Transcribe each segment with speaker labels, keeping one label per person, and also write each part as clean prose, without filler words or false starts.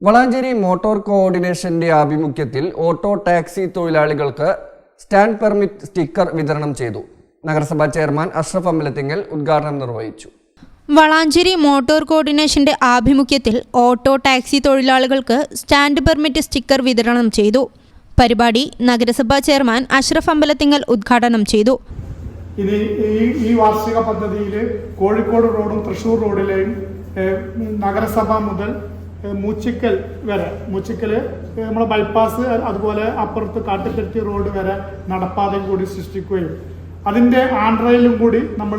Speaker 1: Valanchery motor കോർഡിനേഷന്റെ ആഭിമുഖ്യത്തിൽ auto taxi തൊഴിലാളികൾക്ക് stand permit sticker വിതരണം ചെയ്തു. നഗരസഭാ ചെയർമാൻ അഷ്റഫ് അമ്പലത്തിങ്ങൽ ഉദ്ഘാടനം നിർവഹിച്ചു.
Speaker 2: വളാഞ്ചേരി മോട്ടോർ കോർഡിനേഷന്റെ ആഭിമുഖ്യത്തിൽ ഓട്ടോ ടാക്സി തൊഴിലാളികൾക്ക് സ്റ്റാൻഡ് പെർമിറ്റ് സ്റ്റിക്കർ വിതരണം ചെയ്തു. പരിപാടി നഗരസഭാ ചെയർമാൻ അഷ്റഫ് അമ്പലത്തിങ്ങൽ ഉദ്ഘാടനം ചെയ്തു.
Speaker 3: ഈ വാർഷിക പദ്ധതിയിൽ കോഴിക്കോട് റോഡും തൃശ്ശൂർ റോഡിലെയും നഗരസഭ മുതൽ മൂച്ചിക്കൽ വരെ, മൂച്ചിക്കൽ നമ്മളെ ബൈപ്പാസ്, അതുപോലെ അപ്പുറത്ത് കാട്ടുകെട്ടി റോഡ് വരെ നടപ്പാതയും കൂടി സൃഷ്ടിക്കുകയും അതിൻ്റെ ആൻഡ്രയിലും കൂടി നമ്മൾ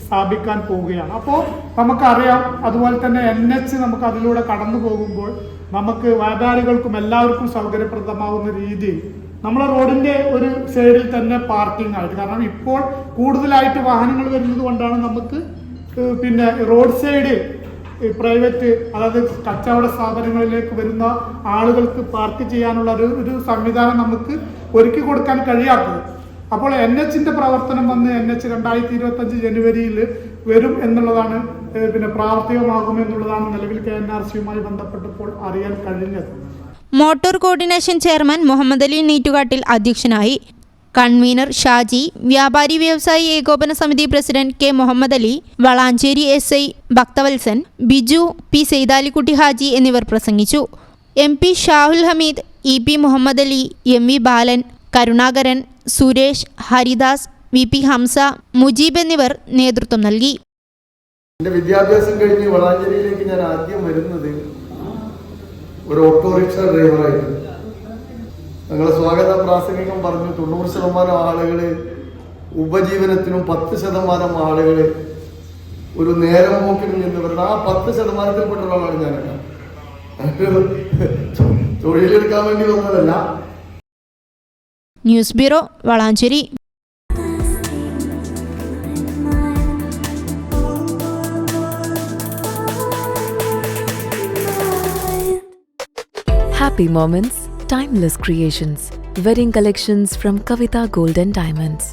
Speaker 3: സ്ഥാപിക്കാൻ പോവുകയാണ്. അപ്പോൾ നമുക്കറിയാം, അതുപോലെ തന്നെ NH നമുക്ക് അതിലൂടെ കടന്നു പോകുമ്പോൾ നമുക്ക് വ്യാപാരികൾക്കും എല്ലാവർക്കും സൗകര്യപ്രദമാവുന്ന രീതിയിൽ നമ്മളെ റോഡിൻ്റെ ഒരു സൈഡിൽ തന്നെ പാർക്കിംഗ് ആയിട്ട്, കാരണം ഇപ്പോൾ കൂടുതലായിട്ട് വാഹനങ്ങൾ വരുന്നത് കൊണ്ടാണ് നമുക്ക് റോഡ് സൈഡ് പ്രൈവറ്റ്, അതായത് കച്ചവട സ്ഥാപനങ്ങളിലേക്ക് വരുന്ന ആളുകൾക്ക് പാർക്ക് ചെയ്യാനുള്ള ഒരു സംവിധാനം നമുക്ക് ഒരുക്കി കൊടുക്കാൻ കഴിയാത്തത്. അപ്പോൾ NHന്റെ പ്രവർത്തനം വന്ന് NH 2025 ജനുവരിയിൽ വരും എന്നുള്ളതാണ്, പ്രാവർത്തികമാകുമെന്നുള്ളതാണ് നിലവിൽ KNRCയുമായി ബന്ധപ്പെട്ടപ്പോൾ അറിയാൻ കഴിഞ്ഞത്.
Speaker 2: Motor coordination chairman Muhammad Ali Neettukattil അധ്യക്ഷനായി. കൺവീനർ ഷാജി, വ്യാപാരി വ്യവസായി ഏകോപന സമിതി president K Muhammad Ali, Valanchery SI Bhakthavalsan, Biju P Saithalikutty Haji എന്നിവർ പ്രസംഗിച്ചു. MP Shahul Hameed, EP Muhammad Ali, MV ബാലൻ, കരുണാകരൻ, സുരേഷ്, ഹരിദാസ്, VP ഹംസ, മുജീബ് എന്നിവർ നേതൃത്വം നൽകി.
Speaker 4: എൻ്റെ വിദ്യാഭ്യാസം കഴിഞ്ഞ് വളാഞ്ചേരിയിലേക്ക് ഞാൻ ആദ്യം വരുന്നത് ഒരു ഓട്ടോറിക്ഷ ഡ്രൈവറായിരുന്നു. ഞങ്ങളെ സ്വാഗത പ്രാസംഗികം പറഞ്ഞു 90% ആളുകൾ ഉപജീവനത്തിനും 10% ആളുകൾ ഒരു നേരം പോക്കിനും നിന്ന് വരുന്നത്. ആ 10%-ൽപ്പെട്ട ഒരാളാണ് ഞാനൊക്കെ. തൊഴിലെടുക്കാൻ വേണ്ടി വന്നതല്ല.
Speaker 2: News bureau, Valanchery.
Speaker 5: Happy moments, timeless creations. Wedding collections from Kavita Gold and Diamonds.